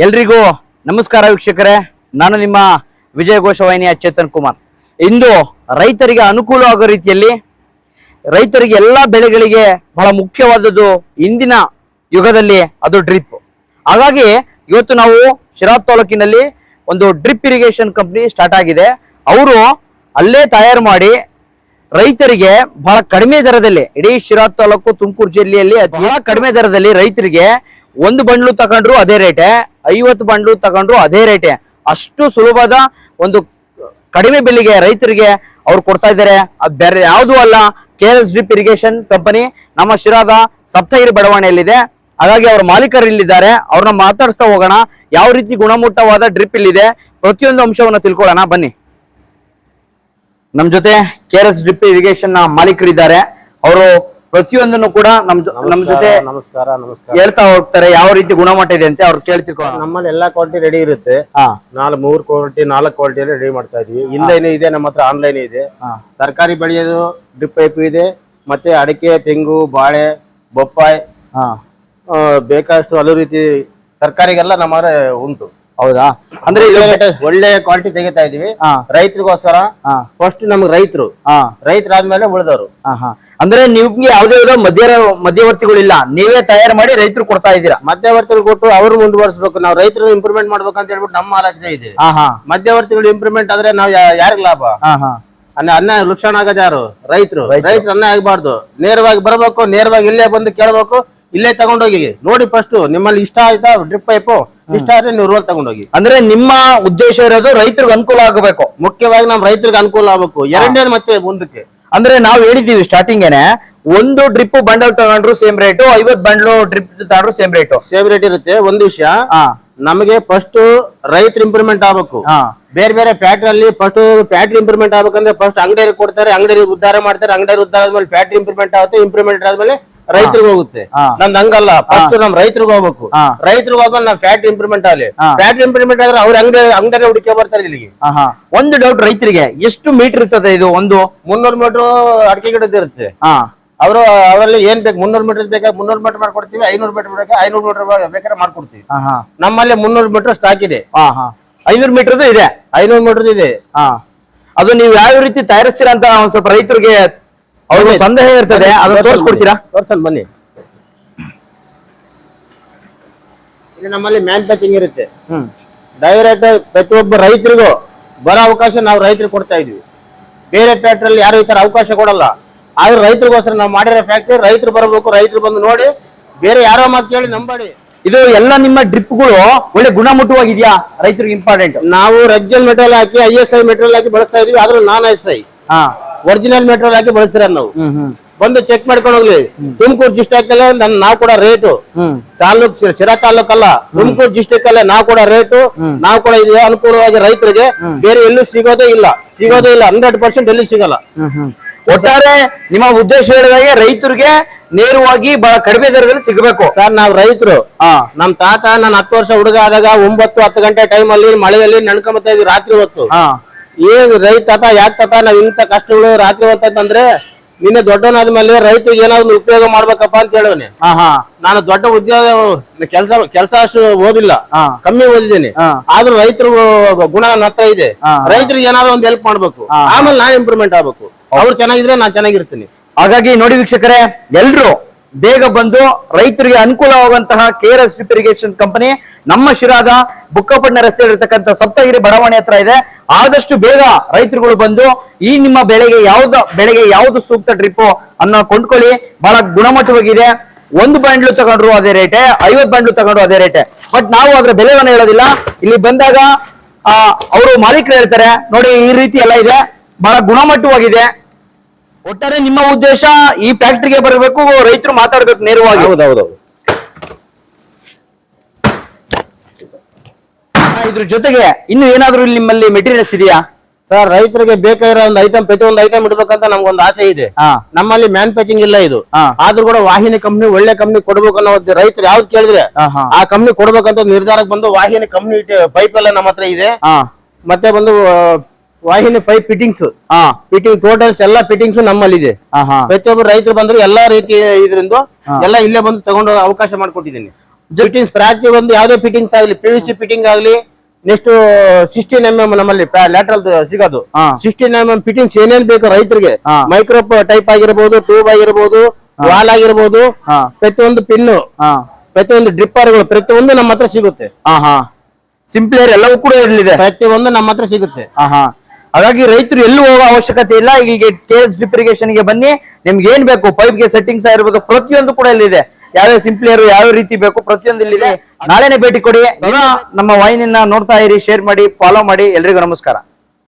ಎಲ್ರಿಗೂ ನಮಸ್ಕಾರ ವೀಕ್ಷಕರೇ, ನಾನು ನಿಮ್ಮ ವಿಜಯ ಘೋಷವಾಹಿನಿಯ ಚೇತನ್ ಕುಮಾರ್. ಇಂದು ರೈತರಿಗೆ ಅನುಕೂಲ ಆಗೋ ರೀತಿಯಲ್ಲಿ ರೈತರಿಗೆ ಎಲ್ಲ ಬೆಳೆಗಳಿಗೆ ಬಹಳ ಮುಖ್ಯವಾದದ್ದು ಇಂದಿನ ಯುಗದಲ್ಲಿ ಅದು ಡ್ರಿಪ್. ಹಾಗಾಗಿ ಇವತ್ತು ನಾವು ಶಿರಾ ತಾಲೂಕಿನಲ್ಲಿ ಒಂದು ಡ್ರಿಪ್ ಇರಿಗೇಷನ್ ಕಂಪ್ನಿ ಸ್ಟಾರ್ಟ್ ಆಗಿದೆ. ಅವರು ಅಲ್ಲೇ ತಯಾರು ಮಾಡಿ ರೈತರಿಗೆ ಬಹಳ ಕಡಿಮೆ ದರದಲ್ಲಿ, ಇಡೀ ಶಿರಾ ತಾಲೂಕು ತುಮಕೂರು ಜಿಲ್ಲೆಯಲ್ಲಿ ಬಹಳ ಕಡಿಮೆ ದರದಲ್ಲಿ ರೈತರಿಗೆ ಒಂದು ಬಂಡ್ಲು ತಗೊಂಡ್ರು ಅದೇ ರೇಟೆ, 50 ಬಂಡ್ಲು ತಗೊಂಡ್ರು ಅದೇ ರೇಟೆ, ಅಷ್ಟು ಸುಲಭದ ಒಂದು ಕಡಿಮೆ ಬೆಲೆಗೆ ರೈತರಿಗೆ ಅವ್ರು ಕೊಡ್ತಾ ಇದ್ದಾರೆ. ಅದು ಬೇರೆ ಯಾವುದೂ ಅಲ್ಲ, KLS ಡ್ರಿಪ್ ಇರಿಗೇಷನ್ ಕಂಪನಿ ನಮ್ಮ ಶಿರಾದ ಸಪ್ತಗಿರಿ ಬಡಾವಣೆಯಲ್ಲಿದೆ. ಹಾಗಾಗಿ ಅವರ ಮಾಲೀಕರು ಇಲ್ಲಿದ್ದಾರೆ, ಅವ್ರನ್ನ ಮಾತಾಡಿಸ್ತಾ ಹೋಗೋಣ. ಯಾವ ರೀತಿ ಗುಣಮಟ್ಟವಾದ ಡ್ರಿಪ್ ಇಲ್ಲಿದೆ, ಪ್ರತಿಯೊಂದು ಅಂಶವನ್ನ ತಿಳ್ಕೊಳ್ಳೋಣ ಬನ್ನಿ. ನಮ್ ಜೊತೆ KLS ಡ್ರಿಪ್ ಇರಿಗೇಷನ್ ಮಾಲೀಕರಿದ್ದಾರೆ. ಅವರು ಪ್ರತಿಯೊಂದನ್ನು ಕೂಡ ನಮ್ ಜೊತೆ ನಮಸ್ಕಾರ ಹೇಳ್ತಾ ಹೋಗ್ತಾರೆ ಯಾವ ರೀತಿ ಗುಣಮಟ್ಟ ಇದೆ ಅಂತ ಅವ್ರು ಕೇಳ್ತಿರ್ಕೊಳ್ಳೋಣ. ನಮ್ಮಲ್ಲಿ ಎಲ್ಲಾ ಕ್ವಾಲಿಟಿ ರೆಡಿ ಇರುತ್ತೆ. 3 ಕ್ವಾಲಿಟಿ 4 ಕ್ವಾಲಿಟಿಯಲ್ಲಿ ರೆಡಿ ಮಾಡ್ತಾ ಇದೀವಿ. ಹಿಂದೆನೇ ಇದೆ, ನಮ್ಮ ಹತ್ರ ಆನ್ಲೈನ್ ಇದೆ. ತರಕಾರಿ ಬೆಳೆಯೋದು ಡ್ರಿಪ್ ಪೈಪ್ ಇದೆ, ಮತ್ತೆ ಅಡಿಕೆ, ತೆಂಗು, ಬಾಳೆ, ಬೊಪ್ಪಾಯಿ, ಬೇಕಾದಷ್ಟು ಹಲವು ರೀತಿ ತರಕಾರಿಗೆಲ್ಲ ನಮ್ಮ ಉಂಟು. ಹೌದಾ? ಅಂದ್ರೆ ಒಳ್ಳೆ ಕ್ವಾಲಿಟಿ ತೆಗಿತಾ ಇದೀವಿ ರೈತರಿಗೋಸ್ಕರ. ಫಸ್ಟ್ ನಮ್ಗೆ ರೈತರಾದ್ಮೇಲೆ ಉಳಿದವರು. ಅಂದ್ರೆ ನಿಮ್ಗೆ ಯಾವ್ದೇ ಮಧ್ಯವರ್ತಿಗಳಿಲ್ಲ, ನೀವೇ ತಯಾರು ಮಾಡಿ ರೈತರು ಕೊಡ್ತಾ ಇದ್ದೀರಾ. ಮಧ್ಯವರ್ತಿಗಳು ಕೊಟ್ಟು ಅವರು ಮುಂದುವರಿಸಬೇಕು, ನಾವು ರೈತರು ಇಂಪ್ರೂವ್ಮೆಂಟ್ ಮಾಡ್ಬೇಕು ಅಂತ ಹೇಳ್ಬಿಟ್ಟು ನಮ್ಮ ಆಲೋಚನೆ ಇದೆ. ಮಧ್ಯವರ್ತಿಗಳು ಇಂಪ್ರೂವ್ಮೆಂಟ್ ಆದ್ರೆ ನಾವು ಯಾರಿಗ ಲಾಭ? ಅನ್ನ ಲುಕ್ಷಣ ಆಗೋದು ಯಾರು? ರೈತರು ಅನ್ನ ಆಗಬಾರ್ದು. ನೇರವಾಗಿ ಬರ್ಬೇಕು, ನೇರವಾಗಿ ಇಲ್ಲೇ ಬಂದು ಕೇಳ್ಬೇಕು, ಇಲ್ಲೇ ತಗೊಂಡೋಗಿ ನೋಡಿ. ಫಸ್ಟ್ ನಿಮ್ಮಲ್ಲಿ ಇಷ್ಟ ಆಯ್ತಾ ಡ್ರಿಪ್ ಪೈಪು, ಇಷ್ಟ ಆದ್ರೆ ನೀವು ರೋಲ್ ತಗೊಂಡೋಗಿ. ಅಂದ್ರೆ ನಿಮ್ಮ ಉದ್ದೇಶ ಇರೋದು ರೈತರಿಗೆ ಅನುಕೂಲ ಆಗಬೇಕು, ಮುಖ್ಯವಾಗಿ ನಮ್ ರೈತರಿಗೆ ಅನುಕೂಲ ಆಗ್ಬೇಕು. ಎರಡನೇದು ಮತ್ತೆ ಮುಂದಕ್ಕೆ ಅಂದ್ರೆ ನಾವು ಹೇಳಿದೀವಿ ಸ್ಟಾರ್ಟಿಂಗ್ ಏನೆ, ಒಂದು ಡ್ರಿಪ್ ಬಂಡಲ್ ತಗೊಂಡ್ರು ಸೇಮ್ ರೇಟು, 50 ಬಂಡ್ಲು ಡ್ರಿಪ್ ತಗೊಂಡ್ರು ಸೇಮ್ ರೇಟ್ ಇರುತ್ತೆ. ಒಂದು ವಿಷಯ, ನಮಗೆ ಫಸ್ಟ್ ರೈತರ ಇಂಪ್ರೂವ್ಮೆಂಟ್ ಆಗ್ಬೇಕು. ಬೇರೆ ಬೇರೆ ಫ್ಯಾಕ್ಟ್ರಿ ಅಲ್ಲಿ ಫಸ್ಟ್ ಫ್ಯಾಕ್ಟ್ರಿ ಇಂಪ್ರೂವ್ಮೆಂಟ್ ಆಗ್ಬೇಕಂದ್ರೆ ಫಸ್ಟ್ ಅಂಗಡಿ ಕೊಡ್ತಾರೆ, ಅಂಗಡಿ ಉದ್ಧಾರ ಮಾಡ್ತಾರೆ, ಅಂಗಡಿ ಉದ್ಧಾರ ಆದ್ಮೇಲೆ ಫ್ಯಾಕ್ಟ್ರಿ ಇಂಪ್ರೂವ್ಮೆಂಟ್ ಆಗುತ್ತೆ, ಇಂಪ್ರೂವ್ಮೆಂಟ್ ಆದ್ಮೇಲೆ ರೈತರಿಗೆ ಹೋಗುತ್ತೆ. ನಮ್ದು ಹಂಗಲ್ಲ, ಫಸ್ಟ್ ನಮ್ ರೈತರಿಗೆ ಹೋಗ್ಬೇಕು. ರೈತರಿಗೆ ಹೋದ್ಮೇಲೆ ನಮ್ ಫ್ಯಾಕ್ಟ್ರಿ ಇಂಪ್ರೂವ್ಮೆಂಟ್ ಆಗಲಿ. ಫ್ಯಾಕ್ಟ್ರಿ ಇಂಪ್ರೂವ್ಮೆಂಟ್ ಆದ್ರೆ ಅವ್ರ ಅಂಗಡಿ ಹುಡುಕಿ ಬರ್ತಾರೆ ಇಲ್ಲಿಗೆ. ಒಂದು ಡೌಟ್, ರೈತರಿಗೆ ಎಷ್ಟು ಮೀಟರ್ ಇರ್ತದೆ ಇದು? ಒಂದು 300 ಮೀಟರ್ ಅಡಿಕೆ ಗಿಡದ ಇರುತ್ತೆ. ಅವರಲ್ಲಿ ಏನ್ ಬೇಕು, 300 ಮೀಟರ್ ಬೇಕಾ 300 ಮೀಟರ್ ಮಾಡ್ಕೊಡ್ತೀವಿ, 500 ಮೀಟರ್ ಬೇಕಾ 500 ಮೀಟರ್ ಬೇಕಾದ್ರೆ ಮಾಡ್ಕೊಡ್ತೀವಿ. ನಮ್ಮಲ್ಲಿ 300 ಮೀಟರ್ ಸ್ಟಾಕ್ ಇದೆ. 500 ಮೀಟರ್ ಇದೆ. 500 ಮೀಟರ್ ಇದೆ. ಅದು ನೀವು ಯಾವ ರೀತಿ ತಯಾರಿಸ್ತೀರಾ ಅಂತ ಒಂದ್ ಸ್ವಲ್ಪ ರೈತರಿಗೆ ಅವ್ರಿಗೆ ಸಂದೇಹ ಇರ್ತದೆ, ಅದನ್ನ ತೋರಿಸ್ಕೊಡ್ತೀರಾ? ತೋರ್ಸನ್ ಬನ್ನಿ. ಇಲ್ಲಿ ನಮ್ಮಲ್ಲಿ ಮ್ಯಾನುಫ್ಯಾಕ್ಚರಿಂಗ್ ಇರುತ್ತೆ. ಡೈರೆಕ್ಟ್ ಪ್ರತಿಯೊಬ್ಬ ರೈತರಿಗೂ ಬರೋ ಅವಕಾಶ ನಾವು ರೈತರಿಗೆ ಕೊಡ್ತಾ ಇದೀವಿ. ಬೇರೆ ಫ್ಯಾಕ್ಟ್ರಿಯಲ್ಲಿ ಯಾರು ಈ ತರ ಅವಕಾಶ ಕೊಡಲ್ಲ. ಆದ್ರೆ ರೈತರಿಗೋಸ್ಕರ ನಾವು ಮಾಡಿರೋ ಫ್ಯಾಕ್ಟ್ರಿ ರೈತರು ಬರಬೇಕು, ರೈತರು ಬಂದು ನೋಡಿ, ಬೇರೆ ಯಾರೋ ಮಾತು ಕೇಳಿ ನಂಬಾಡಿ. ಇದು ಎಲ್ಲ ನಿಮ್ಮ ಡ್ರಿಪ್ಗಳು ಒಳ್ಳೆ ಗುಣಮಟ್ಟವಾಗಿದ್ಯಾ? ರೈತರಿಗೆ ಇಂಪಾರ್ಟೆಂಟ್. ನಾವು ರೆಗ್ಜಲ್ ಮೆಟೀರಿಯಲ್ ಹಾಕಿ ISI ಮೆಟೀರಿಯಲ್ ಹಾಕಿ ಬಳಸ್ತಾ ಇದೀವಿ. ಆದ್ರೂ ನಾನ್ ISI ಒರಿಜಿನಲ್ ಮೆಟೀರಿಯಲ್ ಹಾಕಿ ಬಳಸ್ತೀರ. ನಾವು ಬಂದು ಚೆಕ್ ಮಾಡ್ಕೊಂಡು ಹೋಗ್ಲಿ. ತುಮಕೂರು ಡಿಸ್ಟ್ರಿಕ್ಟ್ ಅಲ್ಲೇ ನಾವು ಕೂಡ ರೇಟು, ತಾಲೂಕ್ ಶಿರಾ ತಾಲೂಕಲ್ಲ, ತುಮಕೂರು ಡಿಸ್ಟ್ರಿಕ್ಟ್ ಅಲ್ಲೇ ನಾವು ಕೂಡ ರೇಟು, ನಾವು ಕೂಡ ಇದೆ ಅನುಕೂಲವಾಗಿ ರೈತರಿಗೆ. ಬೇರೆ ಎಲ್ಲೂ ಸಿಗೋದೇ ಇಲ್ಲ 100% ಎಲ್ಲಿ ಸಿಗಲ್ಲ. ಒಟ್ಟಾರೆ ನಿಮ್ಮ ಉದ್ದೇಶ ಹೇಳಿದಾಗೆ ರೈತರಿಗೆ ನೇರವಾಗಿ ಬಹಳ ಕಡಿಮೆ ದರದಲ್ಲಿ ಸಿಗಬೇಕು. ಸರ್, ನಾವ್ ರೈತರು, ನಮ್ ತಾತ ನಾನು 10 ವರ್ಷ ಹುಡುಗ ಆದಾಗ 9-10 ಗಂಟೆ ಟೈಮ್ ಅಲ್ಲಿ ಮಳೆಯಲ್ಲಿ ನಡ್ಕೊಂಬತ್ತಾ ಇದ್ವಿ ರಾತ್ರಿ ಹೊತ್ತು. ಏನ್ ರೈತ ತಾತ, ಯಾಕೆ ತಾತ ನಾವ್ ಇಂತ ಕಷ್ಟಗಳು ರಾತ್ರಿ ಹೊತ್ತಂದ್ರೆ, ನಿನ್ನೆ ದೊಡ್ಡವನಾದ್ಮೇಲೆ ರೈತರಿಗೆ ಏನಾದ್ರು ಉಪಯೋಗ ಮಾಡ್ಬೇಕಪ್ಪ ಅಂತ ಹೇಳೋನೆ. ನಾನು ದೊಡ್ಡ ಉದ್ಯೋಗ ಕೆಲಸ ಅಷ್ಟು ಓದಿಲ್ಲ, ಕಮ್ಮಿ ಓದಿದ್ದೀನಿ. ಆದ್ರೂ ರೈತರು ಗುಣ ನನ್ನ ಹತ್ರ ಇದೆ. ರೈತರಿಗೆ ಏನಾದ್ರು ಒಂದು ಹೆಲ್ಪ್ ಮಾಡ್ಬೇಕು, ಆಮೇಲೆ ನಾನ್ ಇಂಪ್ರೂವ್ಮೆಂಟ್ ಆಗ್ಬೇಕು. ಅವ್ರು ಚೆನ್ನಾಗಿದ್ರೆ ನಾನ್ ಚೆನ್ನಾಗಿರ್ತೀನಿ. ಹಾಗಾಗಿ ನೋಡಿ ವೀಕ್ಷಕರೇ, ಎಲ್ರು ಬೇಗ ಬಂದು ರೈತರಿಗೆ ಅನುಕೂಲವಾಗುವಂತಹ KLS ಡ್ರಿಪ್ ಇರಿಗೇಷನ್ ಕಂಪನಿ ನಮ್ಮ ಶಿರಾದ ಬುಕ್ಕಪಟ್ಟಣ ರಸ್ತೆಯಲ್ಲಿರ್ತಕ್ಕಂಥ ಸಪ್ತಗಿರಿ ಬಡಾವಣೆ ಹತ್ರ ಇದೆ. ಆದಷ್ಟು ಬೇಗ ರೈತರುಗಳು ಬಂದು ಈ ನಿಮ್ಮ ಬೆಳೆಗೆ ಯಾವ್ದು ಸೂಕ್ತ ಡ್ರಿಪ್ ಅನ್ನ ಕೊಂಡ್ಕೊಳ್ಳಿ. ಬಹಳ ಗುಣಮಟ್ಟವಾಗಿದೆ. 1 ಬಂಡ್ಲು ತಗೊಂಡ್ರು ಅದೇ ರೇಟೆ, 50 ಬಂಡ್ಲು ತಗೊಂಡ್ರು ಅದೇ ರೇಟೆ. ಬಟ್ ನಾವು ಅದ್ರ ಬೆಲೆವನ್ನು ಹೇಳೋದಿಲ್ಲ. ಇಲ್ಲಿ ಬಂದಾಗ ಅವರು ಮಾಲೀಕರು ಹೇಳ್ತಾರೆ, ನೋಡಿ ಈ ರೀತಿ ಎಲ್ಲ ಇದೆ, ಬಹಳ ಗುಣಮಟ್ಟವಾಗಿದೆ. ಒಟ್ಟಾರೆ ನಿಮ್ಮ ಉದ್ದೇಶ ಈ ಫ್ಯಾಕ್ಟ್ರಿಗೆ ಬರಬೇಕು, ರೈತರು ಮಾತಾಡ್ಬೇಕು ನೇರವಾಗಿ. ಹೌದೌದು. ಇದ್ರ ಜೊತೆಗೆ ಇನ್ನು ಏನಾದ್ರು ನಿಮ್ಮಲ್ಲಿ ಮೆಟೀರಿಯಲ್ಸ್ ಇದೆಯಾ? ಸರ್, ರೈತರಿಗೆ ಬೇಕಾಗಿರೋ ಒಂದು ಐಟಮ್, ಪ್ರತಿಯೊಂದು ಐಟಮ್ ಇಡ್ಬೇಕಂತ ನಮ್ಗೊಂದು ಆಸೆ ಇದೆ. ನಮ್ಮಲ್ಲಿ ಮ್ಯಾನುಫ್ಯಾಕ್ಚರಿಂಗ್ ಇಲ್ಲ ಇದು. ಆದ್ರೂ ಕೂಡ ವಾಹಿನಿ ಕಂಪ್ನಿ, ಒಳ್ಳೆ ಕಂಪ್ನಿ ಕೊಡ್ಬೇಕು ಅನ್ನೋ ರೈತರು ಯಾವ್ದು ಕೇಳಿದ್ರೆ ಆ ಕಂಪ್ನಿ ಕೊಡ್ಬೇಕಂತ ನಿರ್ಧಾರಕ್ಕೆ ಬಂದು ವಾಹಿನಿ ಕಂಪ್ನಿ ಪೈಪ್ ಎಲ್ಲ ನಮ್ಮ ಹತ್ರ ಇದೆ. ಮತ್ತೆ ಬಂದು ವಾಹಿನಿ ಪೈಪ್ ಫಿಟ್ಟಿಂಗ್ಸ್, ಟೋಟಲ್ಸ್ ಎಲ್ಲ ಫಿಟ್ಟಿಂಗ್ಸ್ ನಮ್ಮಲ್ಲಿ ಇದೆ. ಪ್ರತಿಯೊಬ್ಬರು ರೈತರು ಬಂದ್ರೆ ಎಲ್ಲಾ ರೀತಿ ಇದರಿಂದ ಎಲ್ಲ ಇಲ್ಲೇ ಬಂದು ತಗೊಂಡು ಅವಕಾಶ ಮಾಡ್ಕೊಟ್ಟಿದ್ದೀನಿ. ಫಿಟ್ಟಿಂಗ್ಸ್ ಪ್ರತಿ ಒಂದು ಯಾವ್ದೇ ಫಿಟ್ಟಿಂಗ್ಸ್ ಆಗ್ಲಿ PVC ಫಿಟ್ಟಿಂಗ್ ಆಗ್ಲಿ ನೆಕ್ಸ್ಟ್ 16mm ನಮ್ಮಲ್ಲಿ ಲ್ಯಾಟ್ರಲ್ ಸಿಗೋದು ಹಾ. 16mm ಫಿಟ್ಟಿಂಗ್ಸ್ ಏನೇನ್ ಬೇಕು ರೈತರಿಗೆ ಹಾ. ಮೈಕ್ರೋ ಟೈಪ್ ಆಗಿರ್ಬೋದು, ಟ್ಯೂಬ್ ಆಗಿರ್ಬೋದು, ವಾಲ್ ಆಗಿರ್ಬೋದು, ಹಾ. ಪ್ರತಿಯೊಂದು ಪಿನ್ನು, ಹಾ ಪ್ರತಿಯೊಂದು ಡ್ರಿಪ್ಪರ್ಗಳು ಪ್ರತಿಯೊಂದು ನಮ್ಮ ಹತ್ರ ಸಿಗುತ್ತೆ. ಹಾ ಹಾ ಸಿಂಪ್ಲಿಯರ್ ಎಲ್ಲವೂ ಕೂಡ ಇರಲಿದೆ. ಪ್ರತಿಯೊಂದು ನಮ್ಮ ಹತ್ರ ಸಿಗುತ್ತೆ. ಹಾ ಹಾ ಹಾಗಾಗಿ ರೈತರು ಎಲ್ಲೂ ಹೋಗೋ ಅವಶ್ಯಕತೆ ಇಲ್ಲ. ಇಲ್ಲಿಗೆ KS ಡ್ರಿಪ್ ಇರಿಗೇಷನ್ ಗೆ ಬನ್ನಿ, ನಿಮ್ಗೆ ಏನ್ ಬೇಕು ಪೈಪ್ ಗೆ ಸೆಟ್ಟಿಂಗ್ಸ್ ಆಗಿರ್ಬೋದು ಪ್ರತಿಯೊಂದು ಕೂಡ ಇಲ್ಲಿದೆ. ಯಾವ್ಯಾವ ಸಿಂಪ್ಲಿಯರ್ ಯಾವ ರೀತಿ ಬೇಕು ಪ್ರತಿಯೊಂದು ಇಲ್ಲಿದೆ. ನಾಳೆನೆ ಭೇಟಿ ಕೊಡಿ. ಸದಾ ನಮ್ಮ ವಾಹಿನಿಯನ್ನ ನೋಡ್ತಾ ಇರಿ, ಶೇರ್ ಮಾಡಿ, ಫಾಲೋ ಮಾಡಿ. ಎಲ್ರಿಗೂ ನಮಸ್ಕಾರ.